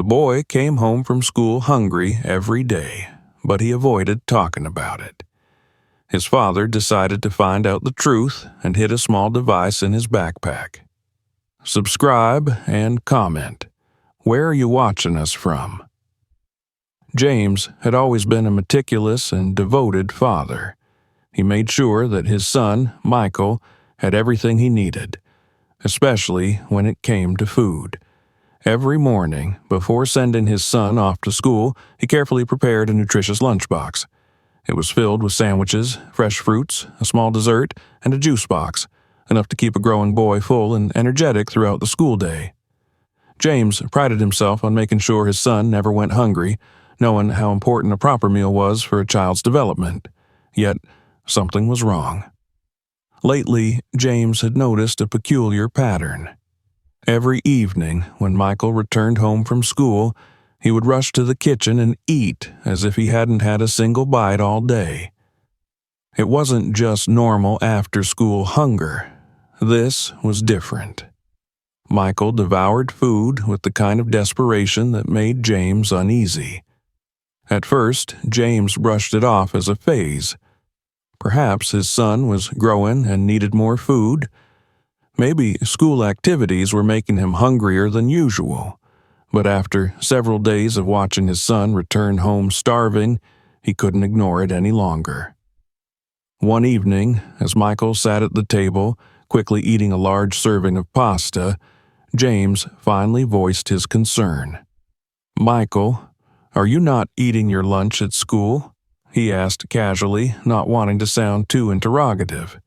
boy came home from school hungry every day, but he avoided talking about it. His father decided to find out the truth and hid a small device in his backpack. Subscribe and comment. Where are you watching us from? James had always been a meticulous and devoted father. He made sure that his son, Michael, had everything he needed, especially when it came to food. Every morning, before sending his son off to school, he carefully prepared a nutritious lunchbox. It was filled with sandwiches, fresh fruits, a small dessert, and a juice box, enough to keep a growing boy full and energetic throughout the school day. James prided himself on making sure his son never went hungry, knowing how important a proper meal was for a child's development. Yet, something was wrong. Lately, James had noticed a peculiar pattern. Every evening, when Michael returned home from school, he would rush to the kitchen and eat as if he hadn't had a single bite all day. It wasn't just normal after-school hunger. This was different. Michael devoured food with the kind of desperation that made James uneasy. At first, James brushed it off as a phase. Perhaps his son was growing and needed more food. Maybe school activities were making him hungrier than usual. But after several days of watching his son return home starving, he couldn't ignore it any longer. One evening, as Michael sat at the table, quickly eating a large serving of pasta, James finally voiced his concern. "Michael, are you not eating your lunch at school?" he asked casually, not wanting to sound too interrogative.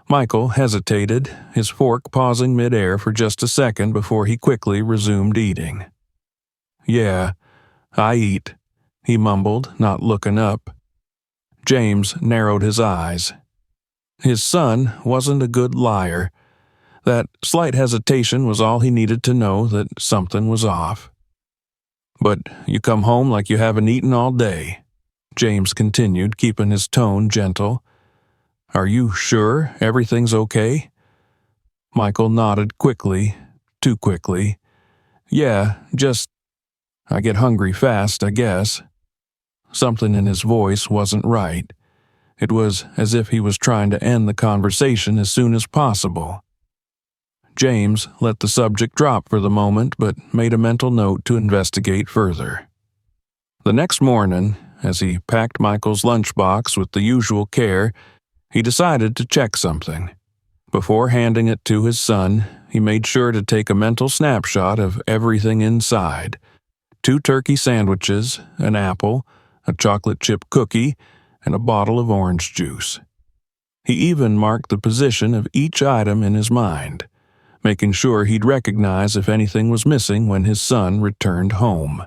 Michael hesitated, his fork pausing mid-air for just a second before he quickly resumed eating. "Yeah, I eat," he mumbled, not looking up. James narrowed his eyes. His son wasn't a good liar. That slight hesitation was all he needed to know that something was off. "But you come home like you haven't eaten all day," James continued, keeping his tone gentle. "Are you sure everything's okay?" Michael nodded quickly, too quickly. "Yeah, I get hungry fast, I guess." Something in his voice wasn't right. It was as if he was trying to end the conversation as soon as possible. James let the subject drop for the moment, but made a mental note to investigate further. The next morning, as he packed Michael's lunchbox with the usual care, he decided to check something. Before handing it to his son, he made sure to take a mental snapshot of everything inside: 2 turkey sandwiches, an apple, a chocolate chip cookie, and a bottle of orange juice. He even marked the position of each item in his mind, making sure he'd recognize if anything was missing when his son returned home.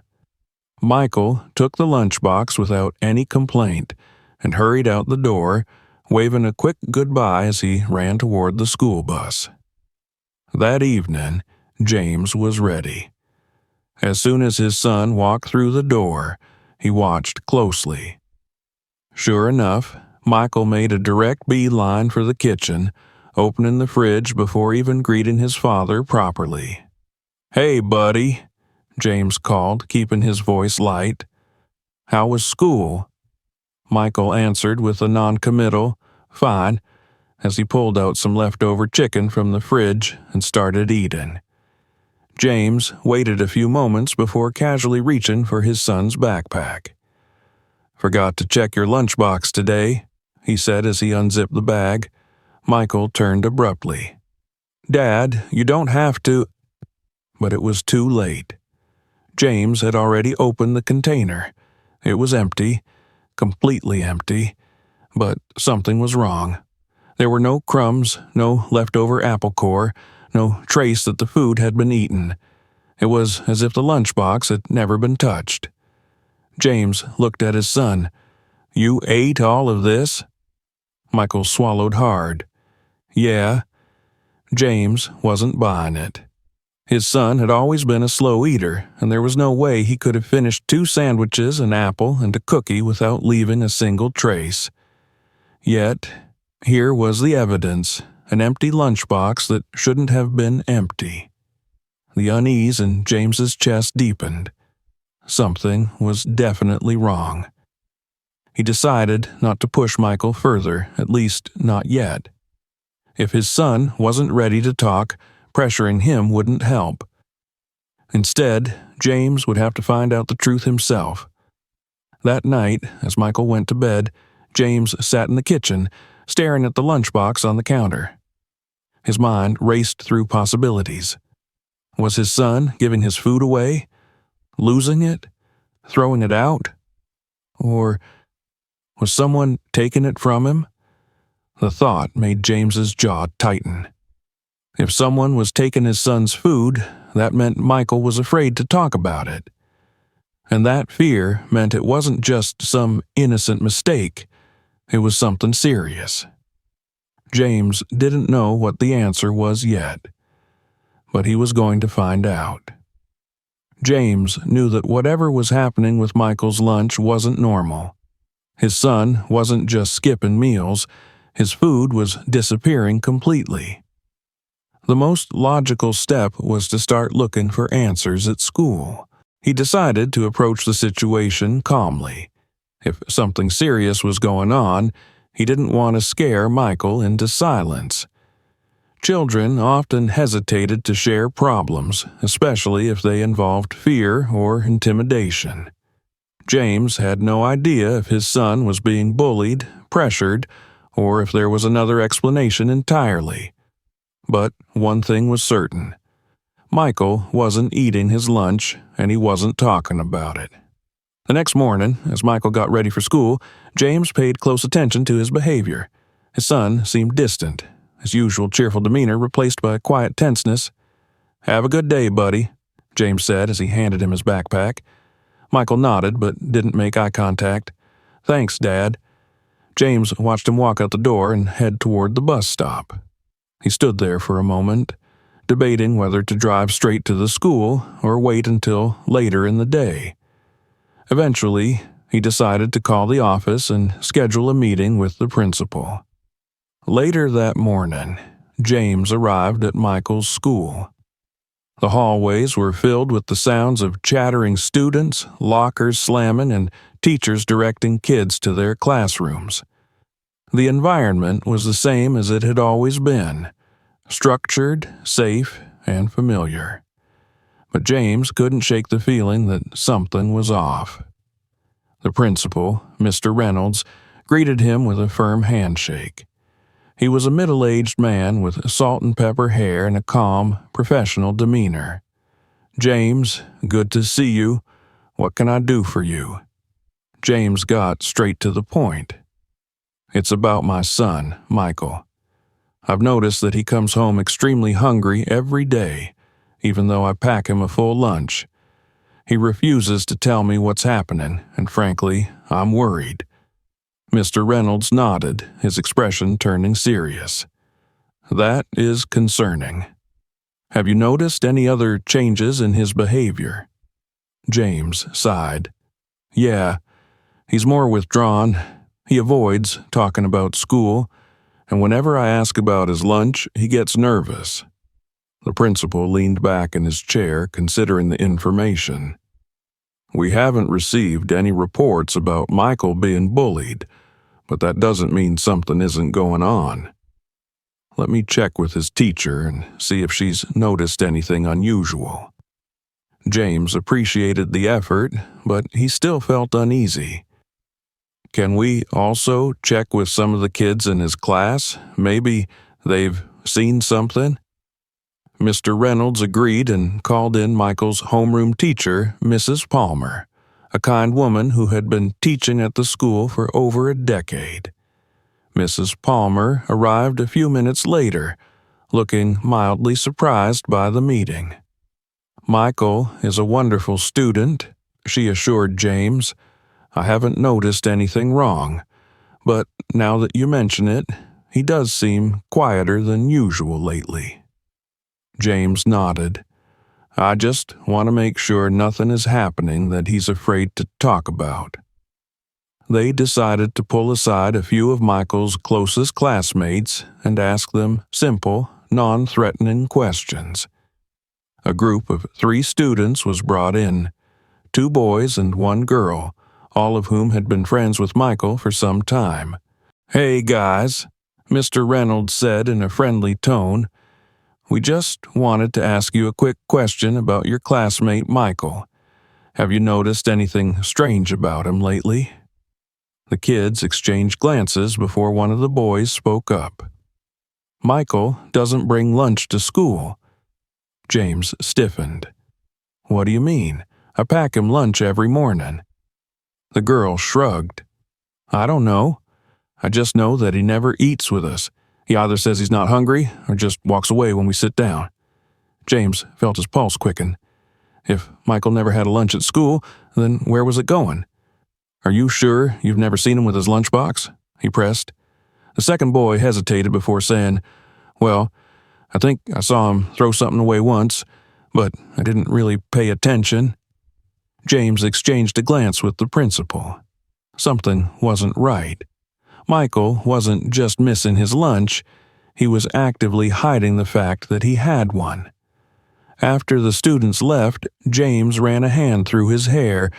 Michael took the lunchbox without any complaint and hurried out the door, waving a quick goodbye as he ran toward the school bus. That evening, James was ready. As soon as his son walked through the door, he watched closely. Sure enough, Michael made a direct beeline for the kitchen, opening the fridge before even greeting his father properly. "Hey, buddy," James called, keeping his voice light. "How was school?" Michael answered with a non-committal, "Fine," as he pulled out some leftover chicken from the fridge and started eating. James waited a few moments before casually reaching for his son's backpack. "Forgot to check your lunchbox today," he said as he unzipped the bag. Michael turned abruptly. "Dad, you don't have to—" But it was too late. James had already opened the container. It was empty, completely empty, but something was wrong. There were no crumbs, no leftover apple core, no trace that the food had been eaten. It was as if the lunchbox had never been touched. James looked at his son. "You ate all of this?" Michael swallowed hard. "Yeah." James wasn't buying it. His son had always been a slow eater, and there was no way he could have finished 2 sandwiches, an apple, and a cookie without leaving a single trace. Yet, here was the evidence, an empty lunchbox that shouldn't have been empty. The unease in James's chest deepened. Something was definitely wrong. He decided not to push Michael further, at least not yet. If his son wasn't ready to talk, pressuring him wouldn't help. Instead, James would have to find out the truth himself. That night, as Michael went to bed, James sat in the kitchen, staring at the lunchbox on the counter. His mind raced through possibilities. Was his son giving his food away? Losing it? Throwing it out? Or was someone taking it from him? The thought made James's jaw tighten. If someone was taking his son's food, that meant Michael was afraid to talk about it. And that fear meant it wasn't just some innocent mistake. It was something serious. James didn't know what the answer was yet, but he was going to find out. James knew that whatever was happening with Michael's lunch wasn't normal. His son wasn't just skipping meals, his food was disappearing completely. The most logical step was to start looking for answers at school. He decided to approach the situation calmly. If something serious was going on, he didn't want to scare Michael into silence. Children often hesitated to share problems, especially if they involved fear or intimidation. James had no idea if his son was being bullied, pressured, or if there was another explanation entirely. But one thing was certain. Michael wasn't eating his lunch, and he wasn't talking about it. The next morning, as Michael got ready for school, James paid close attention to his behavior. His son seemed distant, his usual cheerful demeanor replaced by quiet tenseness. "Have a good day, buddy," James said as he handed him his backpack. Michael nodded but didn't make eye contact. "Thanks, Dad." James watched him walk out the door and head toward the bus stop. He stood there for a moment, debating whether to drive straight to the school or wait until later in the day. Eventually, he decided to call the office and schedule a meeting with the principal. Later that morning, James arrived at Michael's school. The hallways were filled with the sounds of chattering students, lockers slamming, and teachers directing kids to their classrooms. The environment was the same as it had always been, structured, safe, and familiar. But James couldn't shake the feeling that something was off. The principal, Mr. Reynolds, greeted him with a firm handshake. He was a middle-aged man with salt and pepper hair and a calm, professional demeanor. "James, good to see you. What can I do for you?" James got straight to the point. "It's about my son, Michael. I've noticed that he comes home extremely hungry every day, even though I pack him a full lunch. He refuses to tell me what's happening, and frankly, I'm worried." Mr. Reynolds nodded, his expression turning serious. "That is concerning. Have you noticed any other changes in his behavior?" James sighed. "Yeah, he's more withdrawn. He avoids talking about school, and whenever I ask about his lunch, he gets nervous." The principal leaned back in his chair, considering the information. "We haven't received any reports about Michael being bullied, but that doesn't mean something isn't going on. Let me check with his teacher and see if she's noticed anything unusual." James appreciated the effort, but he still felt uneasy. "Can we also check with some of the kids in his class? Maybe they've seen something?" Mr. Reynolds agreed and called in Michael's homeroom teacher, Mrs. Palmer, a kind woman who had been teaching at the school for over a decade. Mrs. Palmer arrived a few minutes later, looking mildly surprised by the meeting. "Michael is a wonderful student," she assured James. "I haven't noticed anything wrong, but now that you mention it, he does seem quieter than usual lately." James nodded. "I just want to make sure nothing is happening that he's afraid to talk about." They decided to pull aside a few of Michael's closest classmates and ask them simple, non-threatening questions. A group of 3 students was brought in, 2 boys and 1 girl, all of whom had been friends with Michael for some time. "Hey, guys," Mr. Reynolds said in a friendly tone. "We just wanted to ask you a quick question about your classmate Michael. Have you noticed anything strange about him lately?" The kids exchanged glances before one of the boys spoke up. "Michael doesn't bring lunch to school." James stiffened. "What do you mean? I pack him lunch every morning." The girl shrugged. "I don't know. I just know that he never eats with us. He either says he's not hungry or just walks away when we sit down." James felt his pulse quicken. If Michael never had a lunch at school, then where was it going? "Are you sure you've never seen him with his lunchbox?" he pressed. The second boy hesitated before saying, "Well, I think I saw him throw something away once, but I didn't really pay attention." James exchanged a glance with the principal. Something wasn't right. Michael wasn't just missing his lunch, he was actively hiding the fact that he had one. After the students left, James ran a hand through his hair,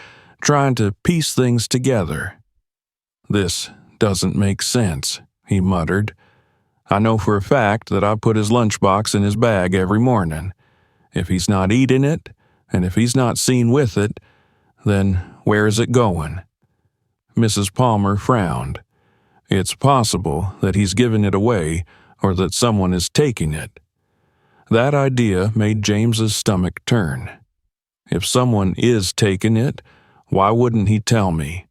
trying to piece things together. "This doesn't make sense," he muttered. "I know for a fact that I put his lunchbox in his bag every morning. If he's not eating it, and if he's not seen with it, then where is it going?" Mrs. Palmer frowned. "It's possible that he's given it away or that someone is taking it." That idea made James's stomach turn. If someone is taking it, why wouldn't he tell me?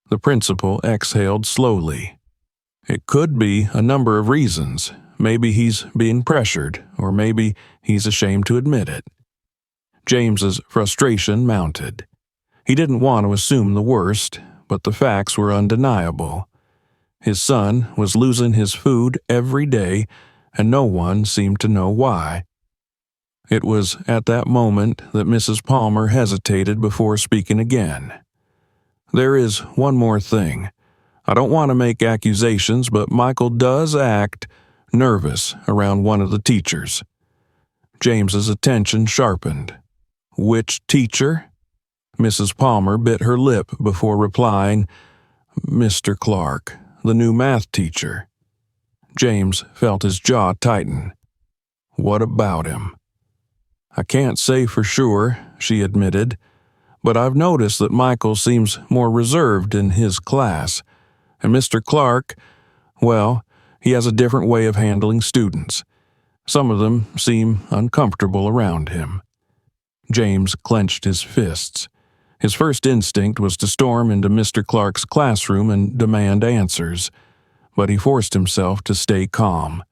The principal exhaled slowly. "It could be a number of reasons. Maybe he's being pressured, or maybe he's ashamed to admit it." James's frustration mounted. He didn't want to assume the worst, but the facts were undeniable. His son was losing his food every day, and no one seemed to know why. It was at that moment that Mrs. Palmer hesitated before speaking again. "There is one more thing. I don't want to make accusations, but Michael does act nervous around one of the teachers." James's attention sharpened. "Which teacher?" Mrs. Palmer bit her lip before replying, "Mr. Clark, the new math teacher." James felt his jaw tighten. "What about him?" "I can't say for sure," she admitted, "but I've noticed that Michael seems more reserved in his class, and Mr. Clark, well, he has a different way of handling students. Some of them seem uncomfortable around him." James clenched his fists. His first instinct was to storm into Mr. Clark's classroom and demand answers, but he forced himself to stay calm.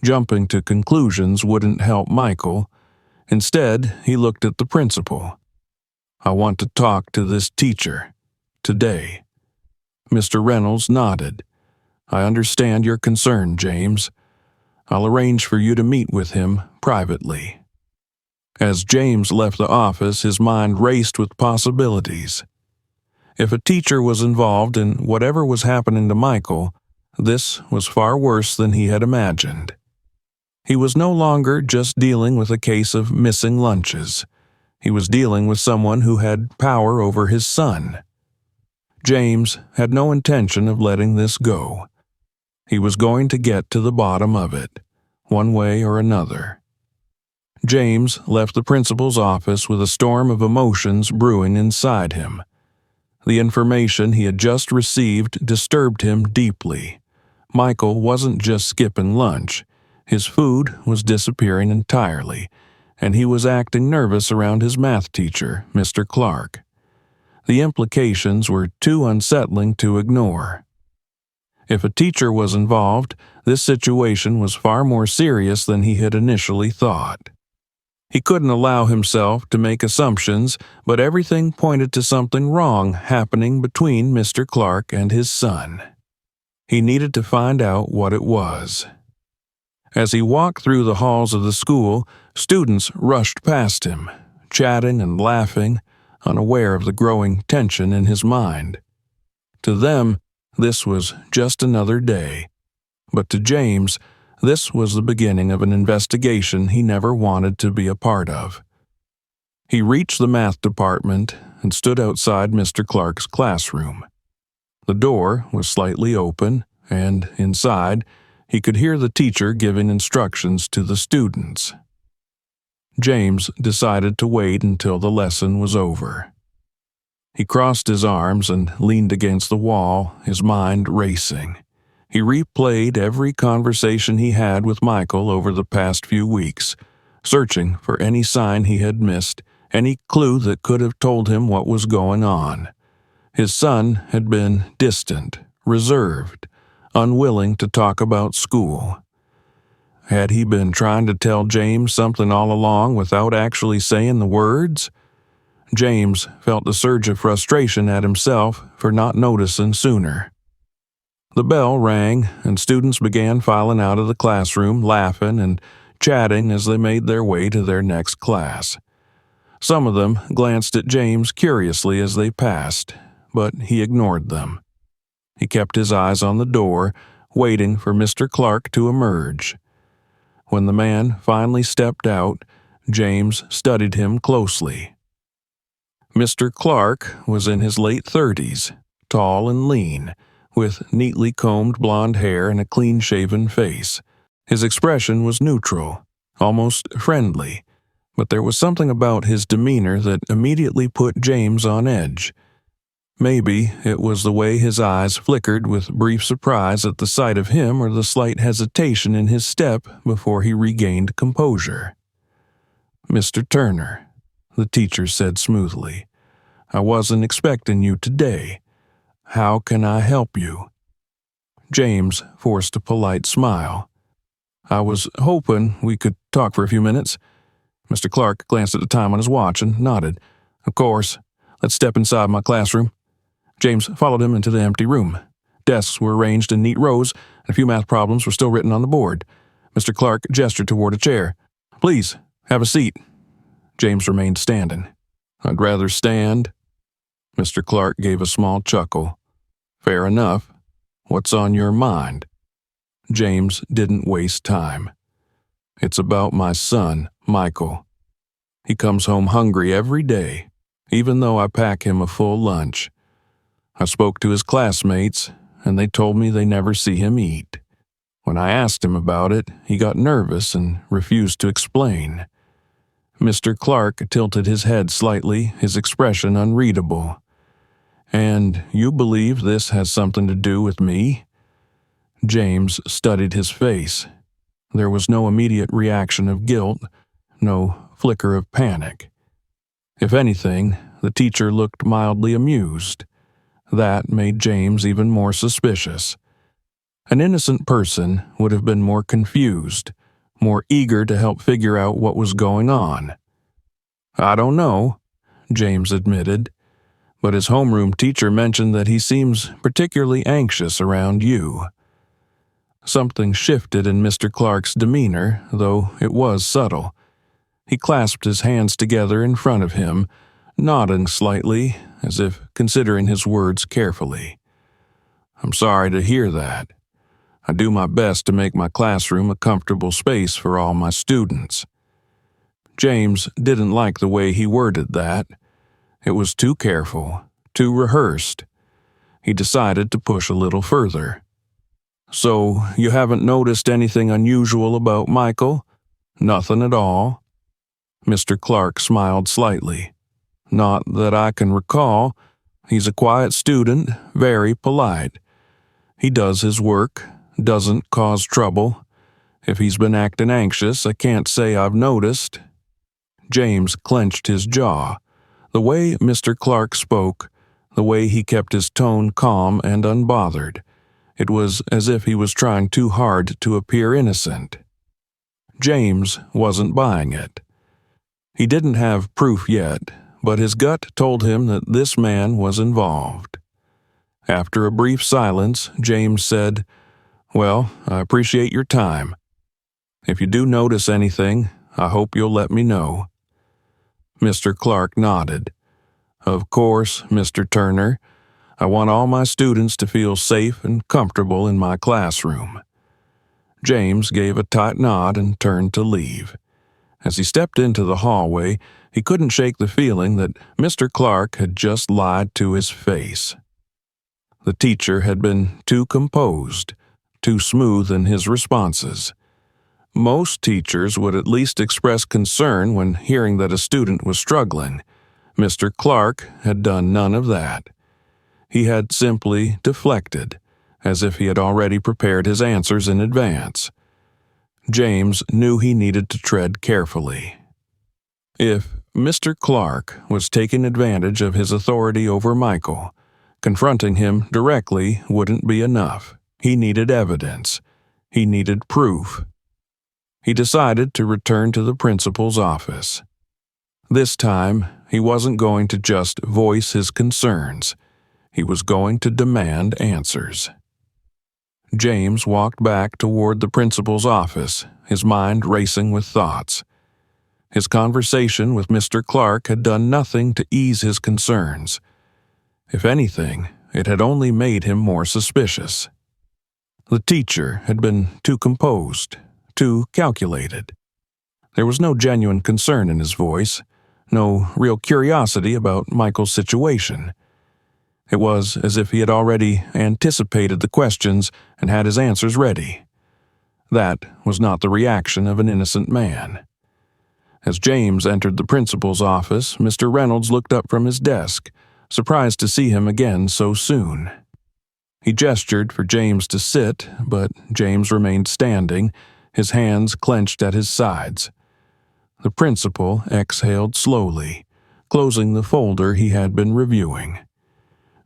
Jumping to conclusions wouldn't help Michael. Instead, he looked at the principal. "I want to talk to this teacher. Today." Mr. Reynolds nodded. "I understand your concern, James. I'll arrange for you to meet with him privately." As James left the office, his mind raced with possibilities. If a teacher was involved in whatever was happening to Michael, this was far worse than he had imagined. He was no longer just dealing with a case of missing lunches. He was dealing with someone who had power over his son. James had no intention of letting this go. He was going to get to the bottom of it, one way or another. James left the principal's office with a storm of emotions brewing inside him. The information he had just received disturbed him deeply. Michael wasn't just skipping lunch. His food was disappearing entirely, and he was acting nervous around his math teacher, Mr. Clark. The implications were too unsettling to ignore. If a teacher was involved, this situation was far more serious than he had initially thought. He couldn't allow himself to make assumptions, but everything pointed to something wrong happening between Mr. Clark and his son. He needed to find out what it was. As he walked through the halls of the school, students rushed past him, chatting and laughing, unaware of the growing tension in his mind. To them, this was just another day, but to James, This was the beginning of an investigation he never wanted to be a part of. He reached the math department and stood outside Mr. Clark's classroom. The door was slightly open, and inside, he could hear the teacher giving instructions to the students. James decided to wait until the lesson was over. He crossed his arms and leaned against the wall, his mind racing. He replayed every conversation he had with Michael over the past few weeks, searching for any sign he had missed, any clue that could have told him what was going on. His son had been distant, reserved, unwilling to talk about school. Had he been trying to tell James something all along without actually saying the words? James felt a surge of frustration at himself for not noticing sooner. The bell rang, and students began filing out of the classroom, laughing and chatting as they made their way to their next class. Some of them glanced at James curiously as they passed, but he ignored them. He kept his eyes on the door, waiting for Mr. Clark to emerge. When the man finally stepped out, James studied him closely. Mr. Clark was in his late 30s, tall and lean, with neatly combed blonde hair and a clean-shaven face. His expression was neutral, almost friendly, but there was something about his demeanor that immediately put James on edge. Maybe it was the way his eyes flickered with brief surprise at the sight of him or the slight hesitation in his step before he regained composure. "Mr. Turner," the teacher said smoothly, "I wasn't expecting you today. How can I help you?" James forced a polite smile. "I was hoping we could talk for a few minutes." Mr. Clark glanced at the time on his watch and nodded. "Of course. Let's step inside my classroom." James followed him into the empty room. Desks were arranged in neat rows, and a few math problems were still written on the board. Mr. Clark gestured toward a chair. "Please, have a seat." James remained standing. "I'd rather stand." Mr. Clark gave a small chuckle. "Fair enough. What's on your mind?" James didn't waste time. "It's about my son, Michael. He comes home hungry every day, even though I pack him a full lunch. I spoke to his classmates, and they told me they never see him eat. When I asked him about it, he got nervous and refused to explain." Mr. Clark tilted his head slightly, his expression unreadable. "And you believe this has something to do with me?" James studied his face. There was no immediate reaction of guilt, no flicker of panic. If anything, the teacher looked mildly amused. That made James even more suspicious. An innocent person would have been more confused, more eager to help figure out what was going on. "I don't know," James admitted, "but his homeroom teacher mentioned that he seems particularly anxious around you." Something shifted in Mr. Clark's demeanor, though it was subtle. He clasped his hands together in front of him, nodding slightly, as if considering his words carefully. "I'm sorry to hear that. I do my best to make my classroom a comfortable space for all my students." James didn't like the way he worded that. It was too careful, too rehearsed. He decided to push a little further. "So you haven't noticed anything unusual about Michael? Nothing at all?" Mr. Clark smiled slightly. "Not that I can recall. He's a quiet student, very polite. He does his work, doesn't cause trouble. If he's been acting anxious, I can't say I've noticed." James clenched his jaw. The way Mr. Clark spoke, the way he kept his tone calm and unbothered, it was as if he was trying too hard to appear innocent. James wasn't buying it. He didn't have proof yet, but his gut told him that this man was involved. After a brief silence, James said, "Well, I appreciate your time. If you do notice anything, I hope you'll let me know." Mr. Clark nodded. "Of course, Mr. Turner. I want all my students to feel safe and comfortable in my classroom." James gave a tight nod and turned to leave. As he stepped into the hallway, he couldn't shake the feeling that Mr. Clark had just lied to his face. The teacher had been too composed, too smooth in his responses. Most teachers would at least express concern when hearing that a student was struggling. Mr. Clark had done none of that. He had simply deflected, as if he had already prepared his answers in advance. James knew he needed to tread carefully. If Mr. Clark was taking advantage of his authority over Michael, confronting him directly wouldn't be enough. He needed evidence. He needed proof. He decided to return to the principal's office. This time, he wasn't going to just voice his concerns. He was going to demand answers. James walked back toward the principal's office, his mind racing with thoughts. His conversation with Mr. Clark had done nothing to ease his concerns. If anything, it had only made him more suspicious. The teacher had been too composed, too calculated. There was no genuine concern in his voice, no real curiosity about Michael's situation. It was as if he had already anticipated the questions and had his answers ready. That was not the reaction of an innocent man. As James entered the principal's office, Mr. Reynolds looked up from his desk, surprised to see him again so soon. He gestured for James to sit, but James remained standing, his hands clenched at his sides. The principal exhaled slowly, closing the folder he had been reviewing.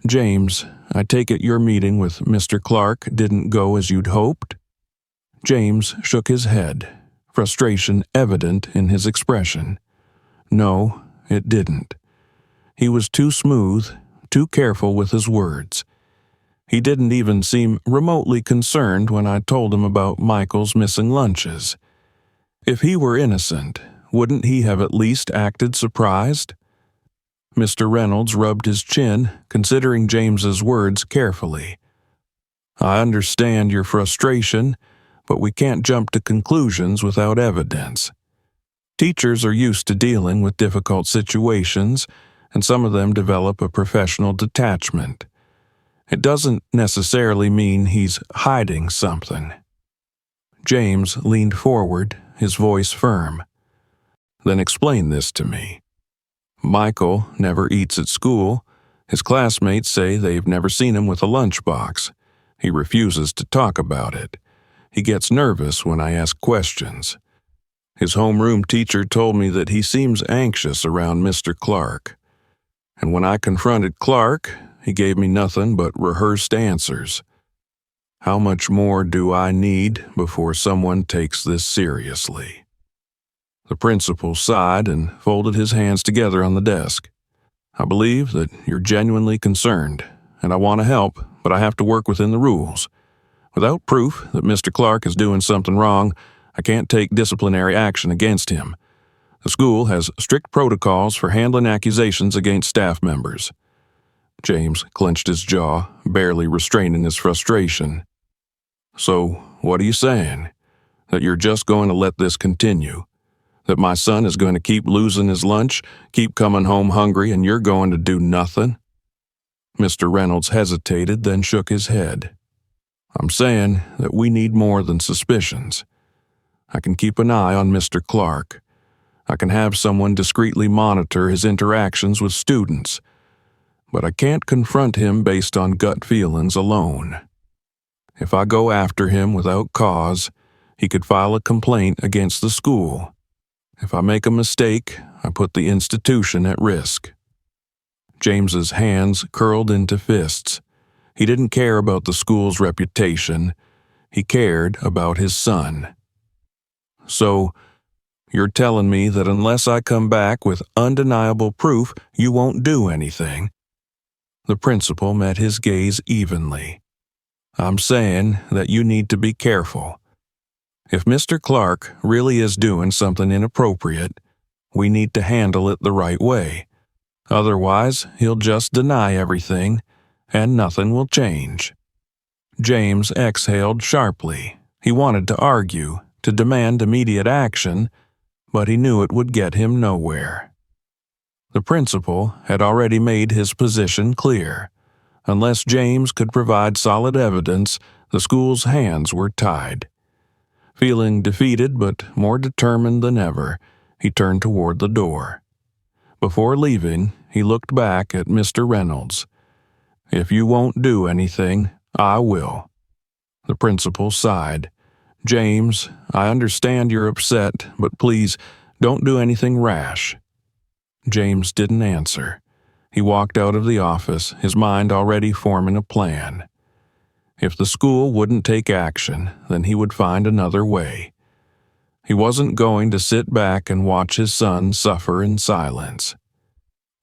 "James, I take it your meeting with Mr. Clark didn't go as you'd hoped?" James shook his head, frustration evident in his expression. "No, it didn't." He was too smooth, too careful with his words. He didn't even seem remotely concerned when I told him about Michael's missing lunches. If he were innocent, wouldn't he have at least acted surprised? Mr. Reynolds rubbed his chin, considering James's words carefully. "I understand your frustration, but we can't jump to conclusions without evidence. Teachers are used to dealing with difficult situations, and some of them develop a professional detachment. It doesn't necessarily mean he's hiding something." James leaned forward, his voice firm. "Then explain this to me. Michael never eats at school. His classmates say they've never seen him with a lunchbox. He refuses to talk about it. He gets nervous when I ask questions. His homeroom teacher told me that he seems anxious around Mr. Clark. And when I confronted Clark, he gave me nothing but rehearsed answers. How much more do I need before someone takes this seriously?" The principal sighed and folded his hands together on the desk. "I believe that you're genuinely concerned, and I want to help, but I have to work within the rules. Without proof that Mr. Clark is doing something wrong, I can't take disciplinary action against him. The school has strict protocols for handling accusations against staff members." James clenched his jaw, barely restraining his frustration. "So, what are you saying? That you're just going to let this continue? That my son is going to keep losing his lunch, keep coming home hungry, and you're going to do nothing?" Mr. Reynolds hesitated, then shook his head. "I'm saying that we need more than suspicions. I can keep an eye on Mr. Clark. I can have someone discreetly monitor his interactions with students. But I can't confront him based on gut feelings alone. If I go after him without cause, he could file a complaint against the school. If I make a mistake, I put the institution at risk." James's hands curled into fists. He didn't care about the school's reputation. He cared about his son. "So, you're telling me that unless I come back with undeniable proof, you won't do anything?" The principal met his gaze evenly. "I'm saying that you need to be careful. If Mr. Clark really is doing something inappropriate, we need to handle it the right way. Otherwise, he'll just deny everything, and nothing will change." James exhaled sharply, He wanted to argue, to demand immediate action, but he knew it would get him nowhere. The principal had already made his position clear. Unless James could provide solid evidence, the school's hands were tied. Feeling defeated but more determined than ever, he turned toward the door. Before leaving, he looked back at Mr. Reynolds. "If you won't do anything, I will." The principal sighed. "James, I understand you're upset, but please don't do anything rash." James didn't answer. He walked out of the office, his mind already forming a plan. If the school wouldn't take action, then he would find another way. He wasn't going to sit back and watch his son suffer in silence.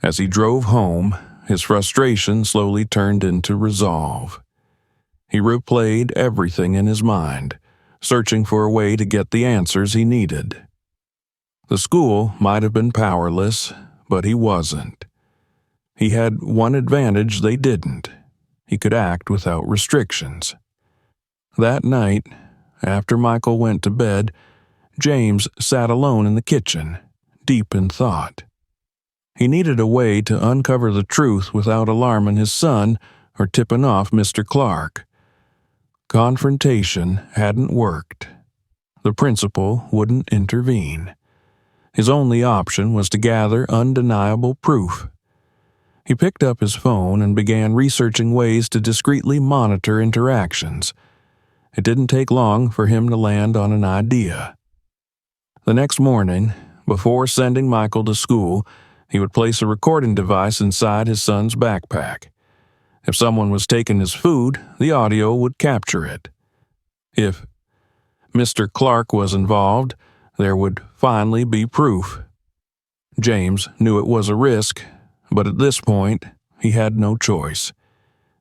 As he drove home, his frustration slowly turned into resolve. He replayed everything in his mind, searching for a way to get the answers he needed. The school might have been powerless, but he wasn't. He had one advantage they didn't. He could act without restrictions. That night, after Michael went to bed, James sat alone in the kitchen, deep in thought. He needed a way to uncover the truth without alarming his son or tipping off Mr. Clark. Confrontation hadn't worked. The principal wouldn't intervene. His only option was to gather undeniable proof. He picked up his phone and began researching ways to discreetly monitor interactions. It didn't take long for him to land on an idea. The next morning, before sending Michael to school, he would place a recording device inside his son's backpack. If someone was taking his food, the audio would capture it. If Mr. Clark was involved, there would finally be proof. James knew it was a risk, but at this point, he had no choice.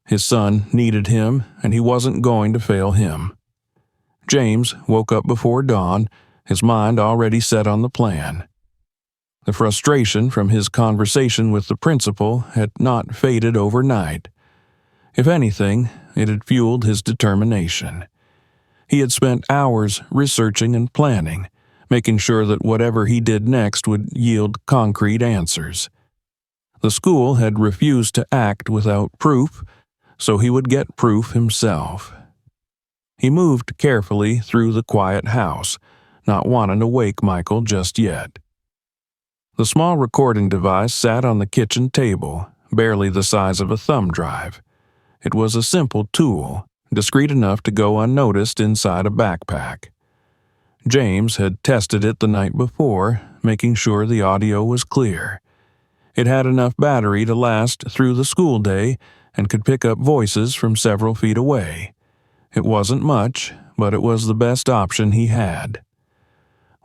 His son needed him, and he wasn't going to fail him. James woke up before dawn, his mind already set on the plan. The frustration from his conversation with the principal had not faded overnight. If anything, it had fueled his determination. He had spent hours researching and planning, making sure that whatever he did next would yield concrete answers. The school had refused to act without proof, so he would get proof himself. He moved carefully through the quiet house, not wanting to wake Michael just yet. The small recording device sat on the kitchen table, barely the size of a thumb drive. It was a simple tool, discreet enough to go unnoticed inside a backpack. James had tested it the night before, making sure the audio was clear. It had enough battery to last through the school day and could pick up voices from several feet away. It wasn't much, but it was the best option he had.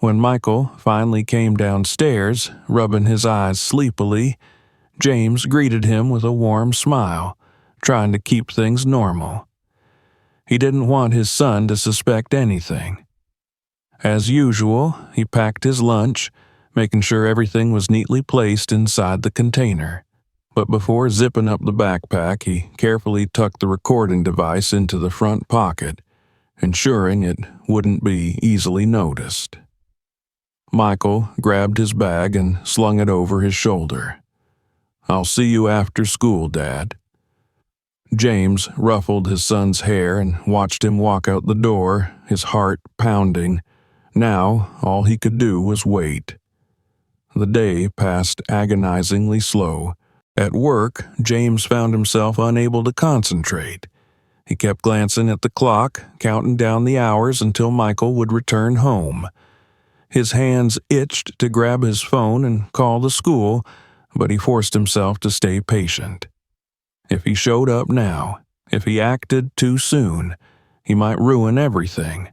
When Michael finally came downstairs, rubbing his eyes sleepily, James greeted him with a warm smile, trying to keep things normal. He didn't want his son to suspect anything. As usual, he packed his lunch, making sure everything was neatly placed inside the container. But before zipping up the backpack, he carefully tucked the recording device into the front pocket, ensuring it wouldn't be easily noticed. Michael grabbed his bag and slung it over his shoulder. "I'll see you after school, Dad." James ruffled his son's hair and watched him walk out the door, his heart pounding. Now, all he could do was wait. The day passed agonizingly slow. At work, James found himself unable to concentrate. He kept glancing at the clock, counting down the hours until Michael would return home. His hands itched to grab his phone and call the school, but he forced himself to stay patient. If he showed up now, if he acted too soon, he might ruin everything.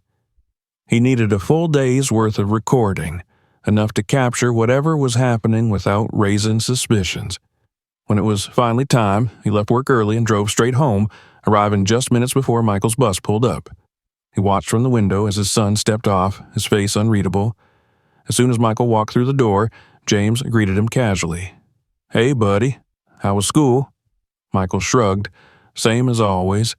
He needed a full day's worth of recording, enough to capture whatever was happening without raising suspicions. When it was finally time, he left work early and drove straight home, arriving just minutes before Michael's bus pulled up. He watched from the window as his son stepped off, his face unreadable. As soon as Michael walked through the door, James greeted him casually. "Hey, buddy. How was school?" Michael shrugged. "Same as always."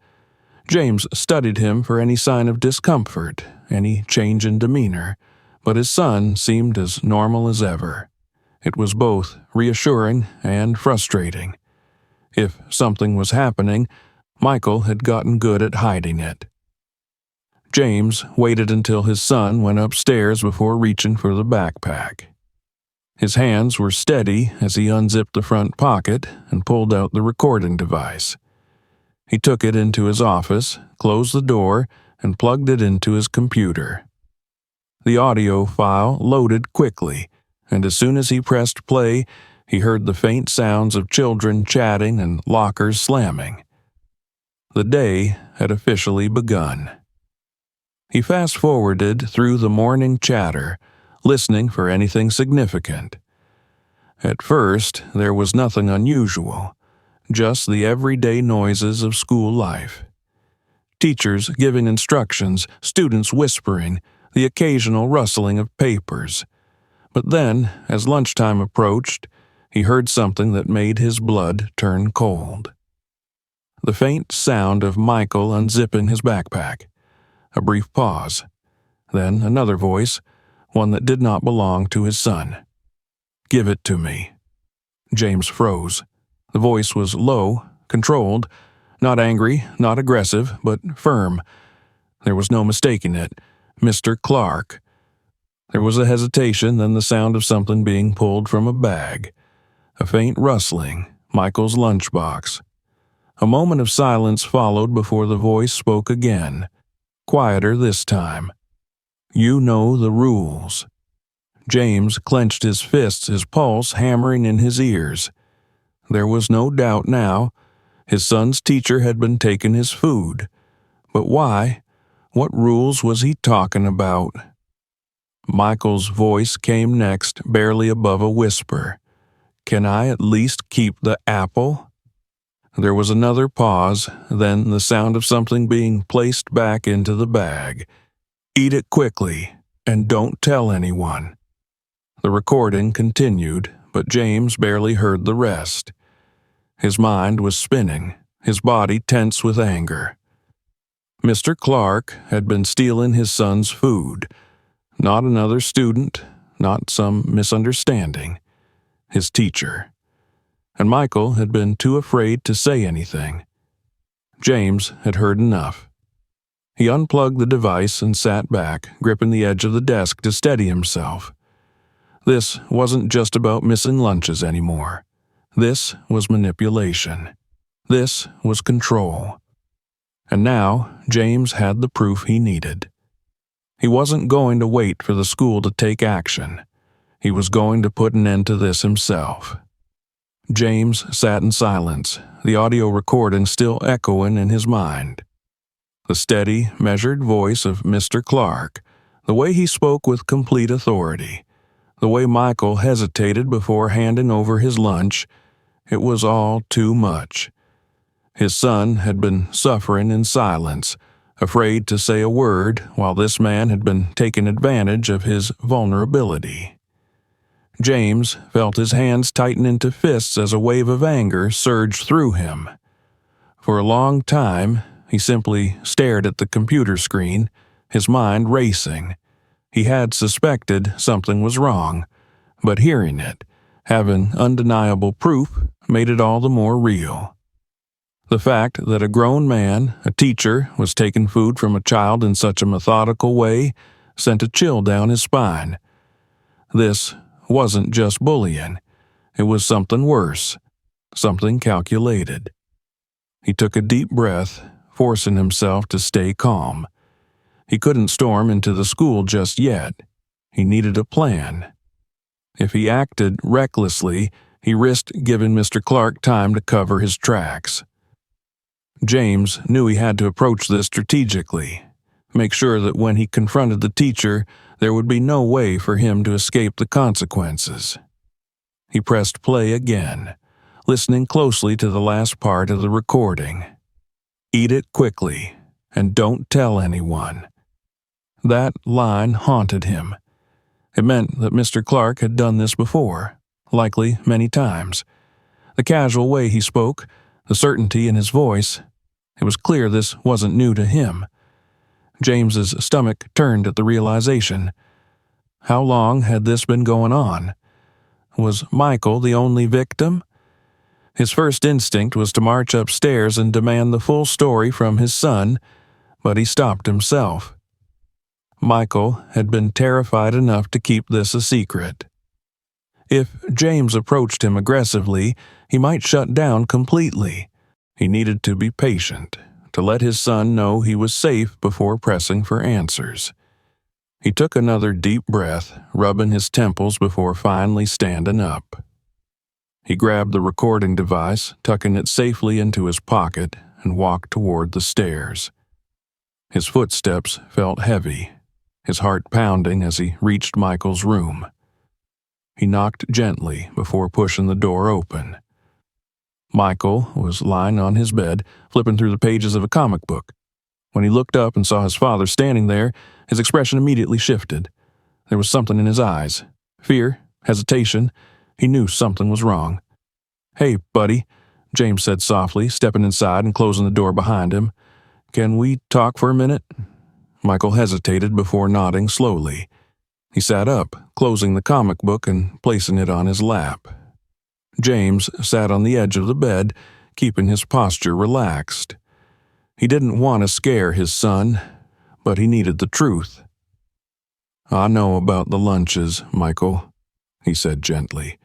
James studied him for any sign of discomfort, any change in demeanor, but his son seemed as normal as ever. It was both reassuring and frustrating. If something was happening, Michael had gotten good at hiding it. James waited until his son went upstairs before reaching for the backpack. His hands were steady as he unzipped the front pocket and pulled out the recording device. He took it into his office, closed the door, and plugged it into his computer. The audio file loaded quickly, and as soon as he pressed play, he heard the faint sounds of children chatting and lockers slamming. The day had officially begun. He fast-forwarded through the morning chatter, listening for anything significant. At first, there was nothing unusual, just the everyday noises of school life. Teachers giving instructions, students whispering, the occasional rustling of papers. But then, as lunchtime approached, he heard something that made his blood turn cold. The faint sound of Michael unzipping his backpack. A brief pause. Then another voice, one that did not belong to his son. "Give it to me." James froze. The voice was low, controlled, not angry, not aggressive, but firm. There was no mistaking it. Mr. Clark. There was a hesitation, then the sound of something being pulled from a bag. A faint rustling, Michael's lunchbox. A moment of silence followed before the voice spoke again, quieter this time. "You know the rules." James clenched his fists, his pulse hammering in his ears. There was no doubt now. His son's teacher had been taking his food. But why? What rules was he talking about? Michael's voice came next, barely above a whisper. "Can I at least keep the apple?" There was another pause, then the sound of something being placed back into the bag. "Eat it quickly, and don't tell anyone." The recording continued, but James barely heard the rest. His mind was spinning, his body tense with anger. Mr. Clark had been stealing his son's food. Not another student, not some misunderstanding. His teacher. And Michael had been too afraid to say anything. James had heard enough. He unplugged the device and sat back, gripping the edge of the desk to steady himself. This wasn't just about missing lunches anymore. This was manipulation. This was control. And now James had the proof he needed. He wasn't going to wait for the school to take action. He was going to put an end to this himself. James sat in silence, the audio recording still echoing in his mind. The steady, measured voice of Mr. Clark, the way he spoke with complete authority, the way Michael hesitated before handing over his lunch, it was all too much. His son had been suffering in silence, afraid to say a word while this man had been taking advantage of his vulnerability. James felt his hands tighten into fists as a wave of anger surged through him. For a long time, he simply stared at the computer screen, his mind racing. He had suspected something was wrong, but hearing it, having undeniable proof, made it all the more real. The fact that a grown man, a teacher, was taking food from a child in such a methodical way sent a chill down his spine. This wasn't just bullying. It was something worse, something calculated. He took a deep breath, forcing himself to stay calm. He couldn't storm into the school just yet. He needed a plan. If he acted recklessly, he risked giving Mr. Clark time to cover his tracks. James knew he had to approach this strategically, make sure that when he confronted the teacher, there would be no way for him to escape the consequences. He pressed play again, listening closely to the last part of the recording. "Eat it quickly, and don't tell anyone." That line haunted him. It meant that Mr. Clark had done this before, likely many times. The casual way he spoke, the certainty in his voice, It was clear this wasn't new to him. James's stomach turned at the realization. How long had this been going on? Was Michael the only victim? His first instinct was to march upstairs and demand the full story from his son, but he stopped himself. Michael had been terrified enough to keep this a secret. If James approached him aggressively, he might shut down completely. He needed to be patient, to let his son know he was safe before pressing for answers. He took another deep breath, rubbing his temples before finally standing up. He grabbed the recording device, tucking it safely into his pocket, and walked toward the stairs. His footsteps felt heavy, his heart pounding as he reached Michael's room. He knocked gently before pushing the door open. Michael was lying on his bed, flipping through the pages of a comic book. When he looked up and saw his father standing there, his expression immediately shifted. There was something in his eyes. Fear, hesitation. He knew something was wrong. "Hey, buddy," James said softly, stepping inside and closing the door behind him. "Can we talk for a minute?" Michael hesitated before nodding slowly. He sat up, closing the comic book and placing it on his lap. James sat on the edge of the bed, keeping his posture relaxed. He didn't want to scare his son, but he needed the truth. "I know about the lunches, Michael," he said gently.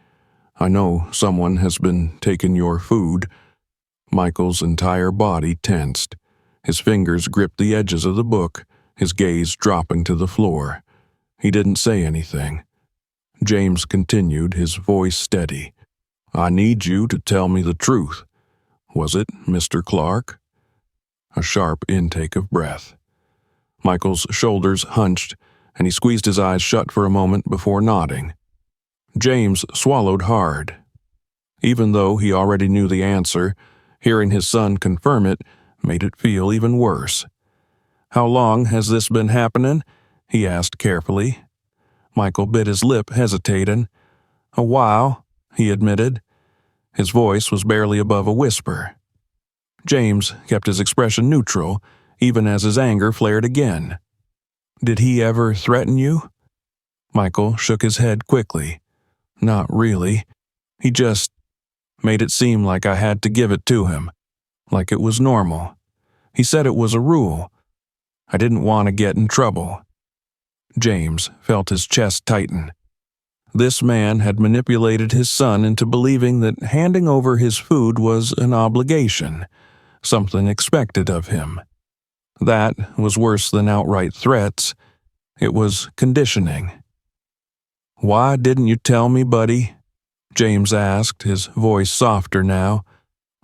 "I know someone has been taking your food." Michael's entire body tensed. His fingers gripped the edges of the book, his gaze dropping to the floor. He didn't say anything. James continued, his voice steady. "I need you to tell me the truth. Was it Mr. Clark?" A sharp intake of breath. Michael's shoulders hunched, and he squeezed his eyes shut for a moment before nodding. James swallowed hard. Even though he already knew the answer, hearing his son confirm it made it feel even worse. "How long has this been happening?" he asked carefully. Michael bit his lip, hesitating. "A while," he admitted. His voice was barely above a whisper. James kept his expression neutral, even as his anger flared again. "Did he ever threaten you?" Michael shook his head quickly. "Not really. He just made it seem like I had to give it to him, like it was normal. He said it was a rule. I didn't want to get in trouble." James felt his chest tighten. This man had manipulated his son into believing that handing over his food was an obligation, something expected of him. That was worse than outright threats. It was conditioning. "Why didn't you tell me, buddy?" James asked, his voice softer now.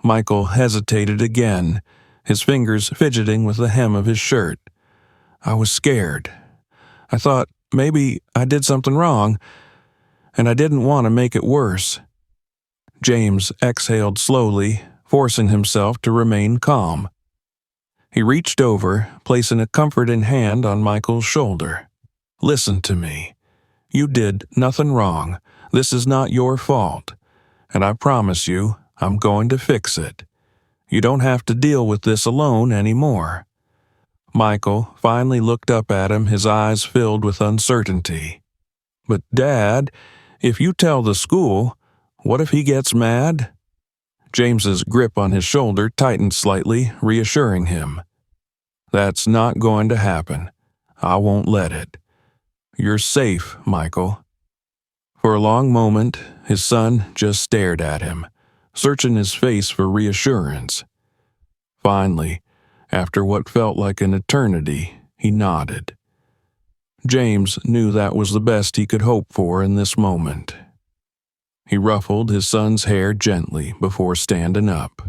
Michael hesitated again, his fingers fidgeting with the hem of his shirt. "I was scared. I thought maybe I did something wrong, and I didn't want to make it worse." James exhaled slowly, forcing himself to remain calm. He reached over, placing a comforting hand on Michael's shoulder. "Listen to me. You did nothing wrong. This is not your fault. And I promise you, I'm going to fix it. You don't have to deal with this alone anymore." Michael finally looked up at him, his eyes filled with uncertainty. "But Dad, if you tell the school, what if he gets mad?" James's grip on his shoulder tightened slightly, reassuring him. "That's not going to happen. I won't let it. You're safe, Michael." For a long moment, his son just stared at him, searching his face for reassurance. Finally, after what felt like an eternity, he nodded. James knew that was the best he could hope for in this moment. He ruffled his son's hair gently before standing up.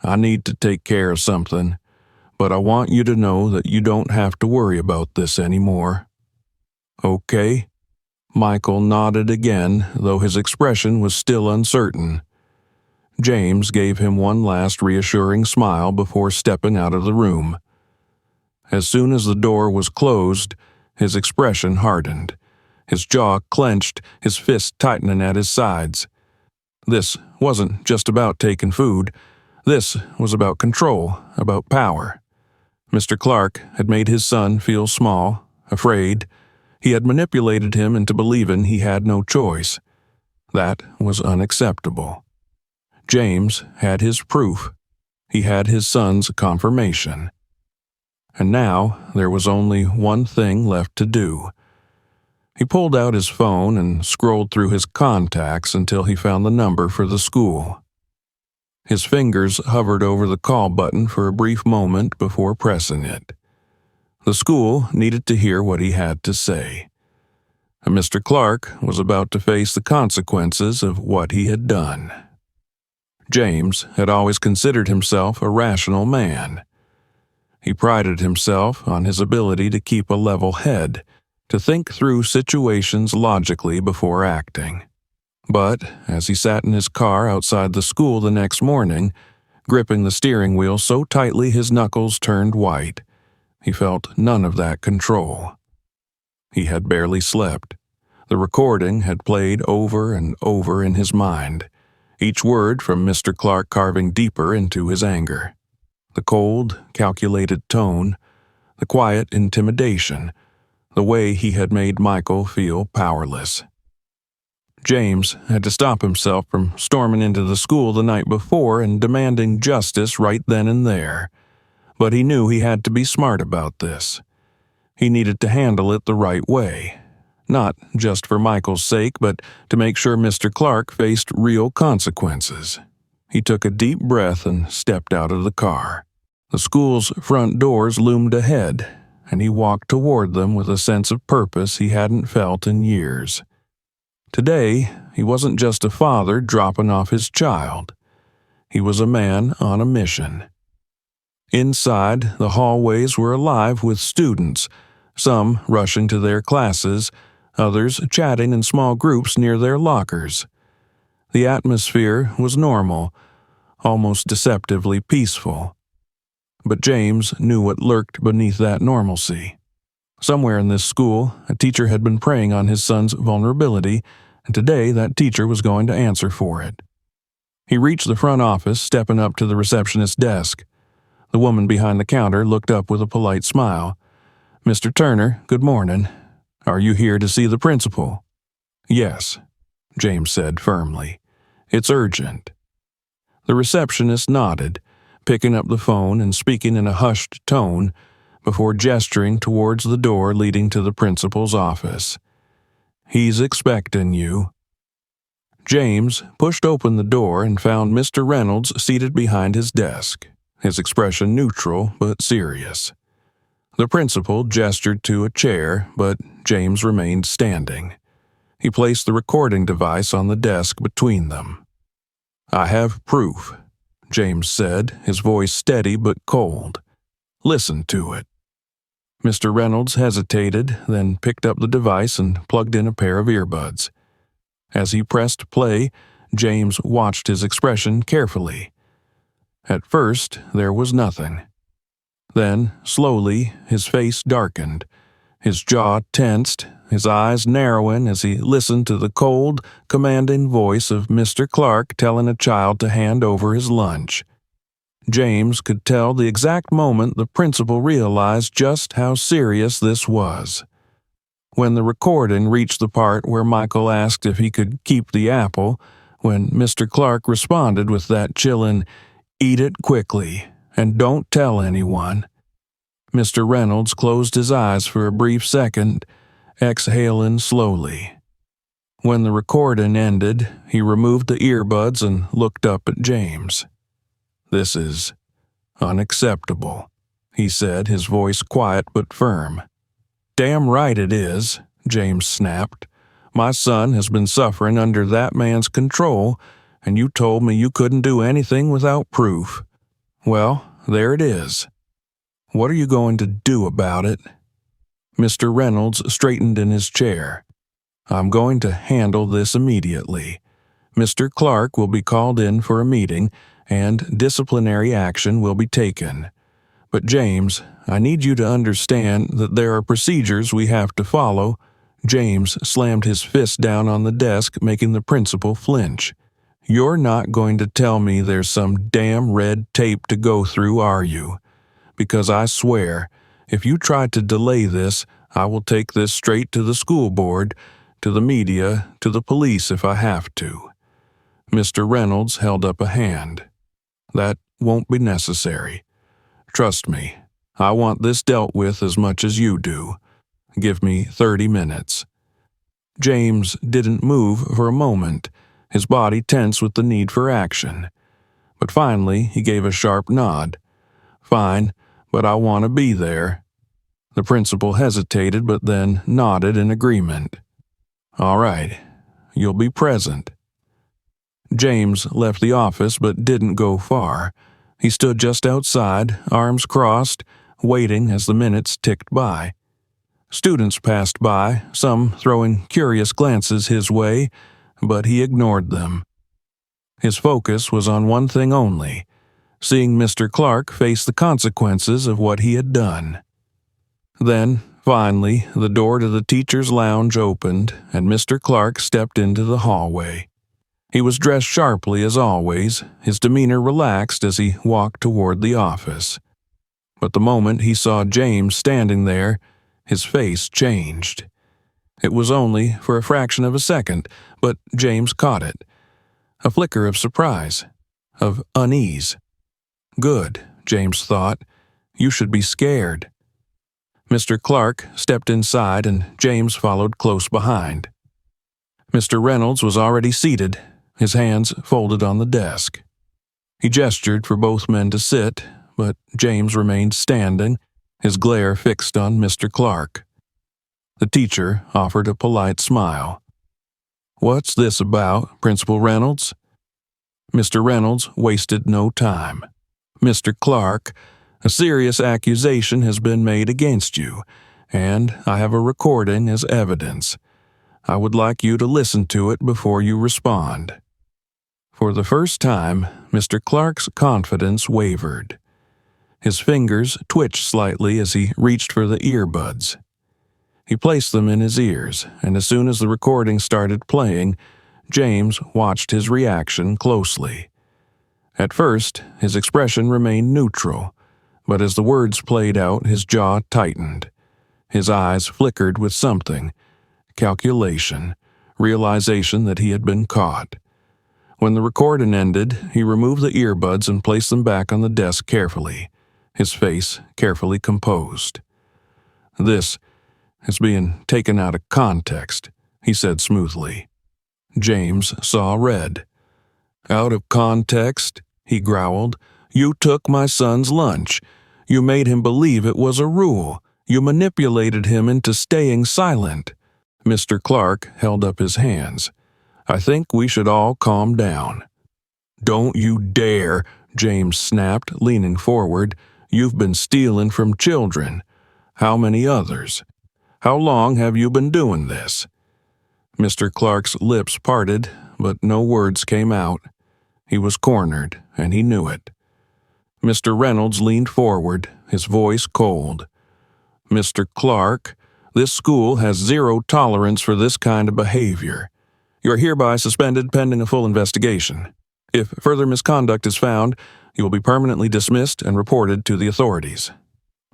"I need to take care of something, but I want you to know that you don't have to worry about this anymore." "Okay?" Michael nodded again, though his expression was still uncertain. James gave him one last reassuring smile before stepping out of the room. As soon as the door was closed, his expression hardened. His jaw clenched, his fists tightening at his sides. This wasn't just about taking food. This was about control, about power. Mr. Clark had made his son feel small, afraid. He had manipulated him into believing he had no choice. That was unacceptable. James had his proof. He had his son's confirmation. And now there was only one thing left to do. He pulled out his phone and scrolled through his contacts until he found the number for the school. His fingers hovered over the call button for a brief moment before pressing it. The school needed to hear what he had to say. And Mr. Clark was about to face the consequences of what he had done. James had always considered himself a rational man. He prided himself on his ability to keep a level head, to think through situations logically before acting. But as he sat in his car outside the school the next morning, gripping the steering wheel so tightly his knuckles turned white, he felt none of that control. He had barely slept. The recording had played over and over in his mind, each word from Mr. Clark carving deeper into his anger. The cold, calculated tone, the quiet intimidation, the way he had made Michael feel powerless. James had to stop himself from storming into the school the night before and demanding justice right then and there. But he knew he had to be smart about this. He needed to handle it the right way, not just for Michael's sake, but to make sure Mr. Clark faced real consequences. He took a deep breath and stepped out of the car. The school's front doors loomed ahead, and he walked toward them with a sense of purpose he hadn't felt in years. Today, he wasn't just a father dropping off his child. He was a man on a mission. Inside, the hallways were alive with students, some rushing to their classes, others chatting in small groups near their lockers. The atmosphere was normal, almost deceptively peaceful. But James knew what lurked beneath that normalcy. Somewhere in this school, a teacher had been preying on his son's vulnerability, and today that teacher was going to answer for it. He reached the front office, stepping up to the receptionist's desk. The woman behind the counter looked up with a polite smile. "Mr. Turner, good morning. Are you here to see the principal?" "Yes," James said firmly. "It's urgent." The receptionist nodded, picking up the phone and speaking in a hushed tone before gesturing towards the door leading to the principal's office. "He's expecting you." James pushed open the door and found Mr. Reynolds seated behind his desk, his expression neutral but serious. The principal gestured to a chair, but James remained standing. He placed the recording device on the desk between them. "I have proof," James said, his voice steady but cold. "Listen to it." Mr. Reynolds hesitated, then picked up the device and plugged in a pair of earbuds. As he pressed play, James watched his expression carefully. At first, there was nothing. Then, slowly, his face darkened, his jaw tensed, his eyes narrowing as he listened to the cold, commanding voice of Mr. Clark telling a child to hand over his lunch. James could tell the exact moment the principal realized just how serious this was. When the recording reached the part where Michael asked if he could keep the apple, when Mr. Clark responded with that chilling, "Eat it quickly, and don't tell anyone," Mr. Reynolds closed his eyes for a brief second, exhaling slowly. When the recording ended, he removed the earbuds and looked up at James. "This is unacceptable," he said, his voice quiet but firm. "Damn right it is," James snapped. "My son has been suffering under that man's control, and you told me you couldn't do anything without proof. Well, there it is. What are you going to do about it?" Mr. Reynolds straightened in his chair. "I'm going to handle this immediately. Mr. Clark will be called in for a meeting, and disciplinary action will be taken. But James, I need you to understand that there are procedures we have to follow." James slammed his fist down on the desk, making the principal flinch. You're not going to tell me there's some damn red tape to go through, are you? Because I swear, if you try to delay this, I will take this straight to the school board, to the media, to the police if I have to." Mr. Reynolds held up a hand. "That won't be necessary. Trust me, I want this dealt with as much as you do. Give me 30 minutes. James didn't move for a moment, his body tense with the need for action. But finally, he gave a sharp nod. "Fine, but I want to be there." The principal hesitated but then nodded in agreement. "All right, you'll be present." James left the office but didn't go far. He stood just outside, arms crossed, waiting as the minutes ticked by. Students passed by, some throwing curious glances his way, but he ignored them. His focus was on one thing only: seeing Mr. Clark face the consequences of what he had done. Then, finally, the door to the teacher's lounge opened, and Mr. Clark stepped into the hallway. He was dressed sharply as always, his demeanor relaxed as he walked toward the office. But the moment he saw James standing there, his face changed. It was only for a fraction of a second, but James caught it. A flicker of surprise, of unease. Good, James thought. You should be scared. Mr. Clark stepped inside and James followed close behind. Mr. Reynolds was already seated, his hands folded on the desk. He gestured for both men to sit, but James remained standing, his glare fixed on Mr. Clark. The teacher offered a polite smile. "What's this about, Principal Reynolds?" Mr. Reynolds wasted no time. "Mr. Clark, a serious accusation has been made against you, and I have a recording as evidence. I would like you to listen to it before you respond." For the first time, Mr. Clark's confidence wavered. His fingers twitched slightly as he reached for the earbuds. He placed them in his ears, and as soon as the recording started playing, James watched his reaction closely. At first, his expression remained neutral, but as the words played out, his jaw tightened. His eyes flickered with something: calculation, realization that he had been caught. When the recording ended, he removed the earbuds and placed them back on the desk carefully, his face carefully composed. "This is being taken out of context," he said smoothly. James saw red. "Out of context?" he growled. "You took my son's lunch. You made him believe it was a rule. You manipulated him into staying silent." Mr. Clark held up his hands. "I think we should all calm down." "Don't you dare," James snapped, leaning forward. "You've been stealing from children. How many others? How long have you been doing this?" Mr. Clark's lips parted, but no words came out. He was cornered, and he knew it. Mr. Reynolds leaned forward, his voice cold. "Mr. Clark, this school has zero tolerance for this kind of behavior. You are hereby suspended pending a full investigation. If further misconduct is found, you will be permanently dismissed and reported to the authorities."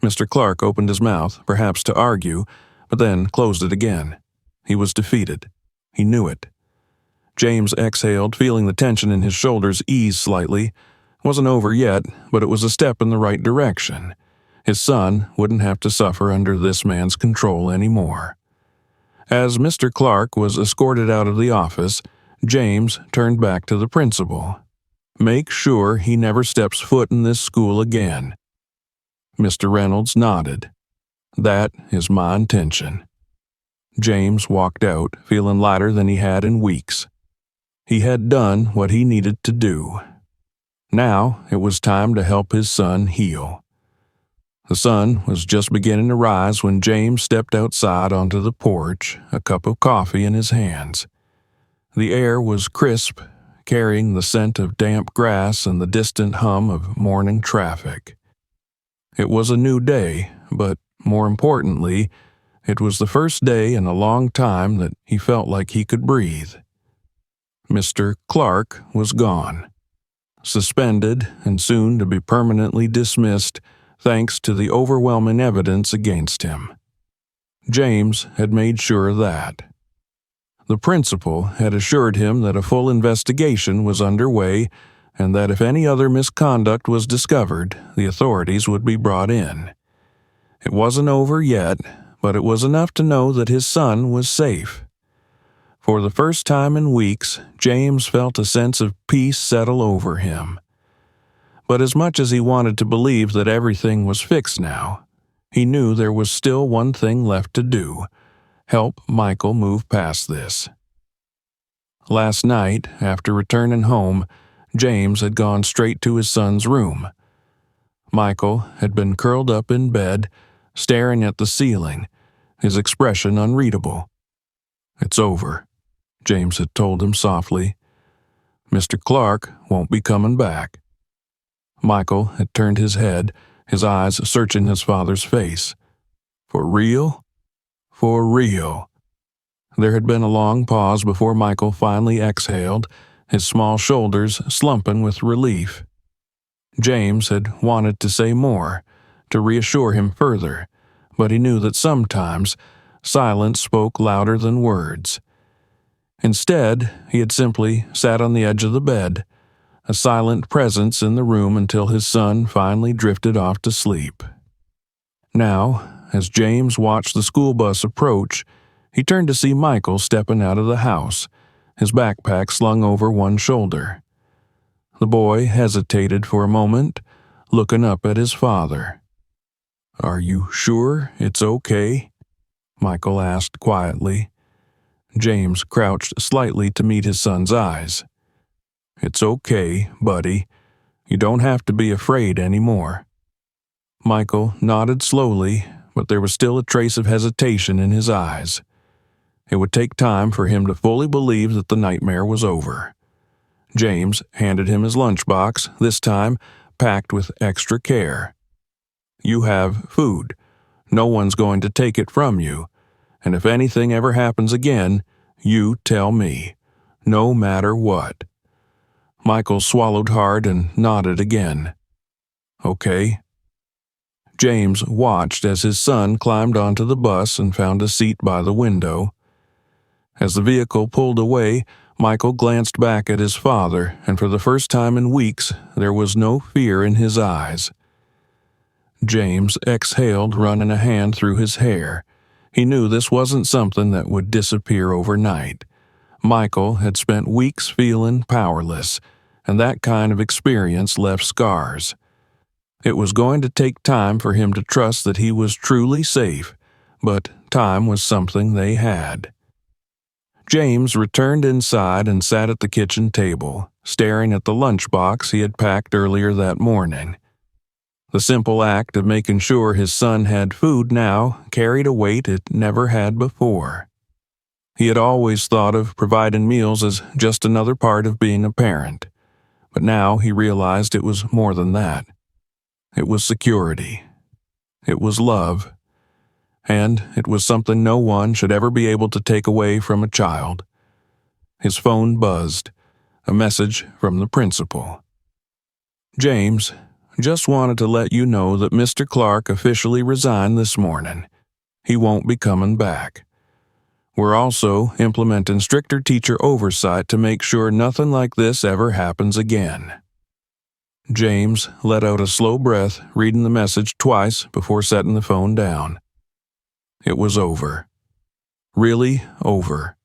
Mr. Clark opened his mouth, perhaps to argue, but then closed it again. He was defeated. He knew it. James exhaled, feeling the tension in his shoulders ease slightly. It wasn't over yet, but it was a step in the right direction. His son wouldn't have to suffer under this man's control anymore. As Mr. Clark was escorted out of the office, James turned back to the principal. "Make sure he never steps foot in this school again." Mr. Reynolds nodded. "That is my intention." James walked out, feeling lighter than he had in weeks. He had done what he needed to do. Now it was time to help his son heal. The sun was just beginning to rise when James stepped outside onto the porch, a cup of coffee in his hands. The air was crisp, carrying the scent of damp grass and the distant hum of morning traffic. It was a new day, but more importantly, it was the first day in a long time that he felt like he could breathe. Mr. Clark was gone, suspended and soon to be permanently dismissed thanks to the overwhelming evidence against him. James had made sure of that. The principal had assured him that a full investigation was underway and that if any other misconduct was discovered, the authorities would be brought in. It wasn't over yet, but it was enough to know that his son was safe. For the first time in weeks, James felt a sense of peace settle over him. But as much as he wanted to believe that everything was fixed now, he knew there was still one thing left to do: help Michael move past this. Last night, after returning home, James had gone straight to his son's room. Michael had been curled up in bed, staring at the ceiling, his expression unreadable. "It's over," James had told him softly. "Mr. Clark won't be coming back." Michael had turned his head, his eyes searching his father's face. "For real? For real?" There had been a long pause before Michael finally exhaled, his small shoulders slumping with relief. James had wanted to say more, to reassure him further, but he knew that sometimes silence spoke louder than words. Instead, he had simply sat on the edge of the bed, a silent presence in the room until his son finally drifted off to sleep. Now, as James watched the school bus approach, he turned to see Michael stepping out of the house, his backpack slung over one shoulder. The boy hesitated for a moment, looking up at his father. "Are you sure it's okay?" Michael asked quietly. James crouched slightly to meet his son's eyes. "It's okay, buddy. You don't have to be afraid anymore." Michael nodded slowly, but there was still a trace of hesitation in his eyes. It would take time for him to fully believe that the nightmare was over. James handed him his lunchbox, this time packed with extra care. "You have food. No one's going to take it from you. And if anything ever happens again, you tell me, no matter what." Michael swallowed hard and nodded again. "Okay." James watched as his son climbed onto the bus and found a seat by the window. As the vehicle pulled away, Michael glanced back at his father, and for the first time in weeks, there was no fear in his eyes. James exhaled, running a hand through his hair. He knew this wasn't something that would disappear overnight. Michael had spent weeks feeling powerless, and that kind of experience left scars. It was going to take time for him to trust that he was truly safe, but time was something they had. James returned inside and sat at the kitchen table, staring at the lunchbox he had packed earlier that morning. The simple act of making sure his son had food now carried a weight it never had before. He had always thought of providing meals as just another part of being a parent, but now he realized it was more than that. It was security. It was love. And it was something no one should ever be able to take away from a child. His phone buzzed, a message from the principal. "James, just wanted to let you know that Mr. Clark officially resigned this morning. He won't be coming back. We're also implementing stricter teacher oversight to make sure nothing like this ever happens again." James let out a slow breath, reading the message twice before setting the phone down. It was over. Really over.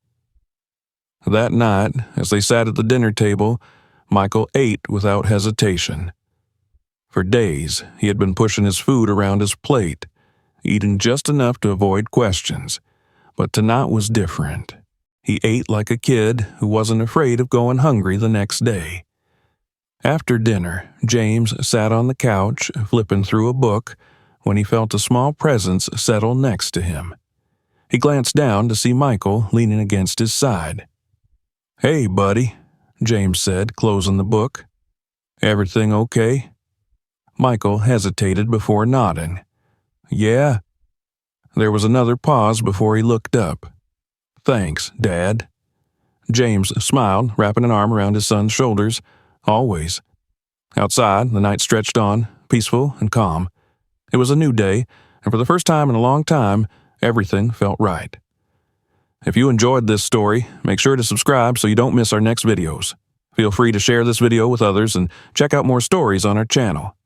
That night, as they sat at the dinner table, Michael ate without hesitation. For days, he had been pushing his food around his plate, eating just enough to avoid questions. But tonight was different. He ate like a kid who wasn't afraid of going hungry the next day. After dinner, James sat on the couch, flipping through a book, when he felt a small presence settle next to him. He glanced down to see Michael leaning against his side. "Hey, buddy," James said, closing the book. "Everything okay?" Michael hesitated before nodding. "Yeah." There was another pause before he looked up. "Thanks, Dad." James smiled, wrapping an arm around his son's shoulders. Always. Outside, the night stretched on, peaceful and calm. It was a new day, and for the first time in a long time, everything felt right. If you enjoyed this story, make sure to subscribe so you don't miss our next videos. Feel free to share this video with others and check out more stories on our channel.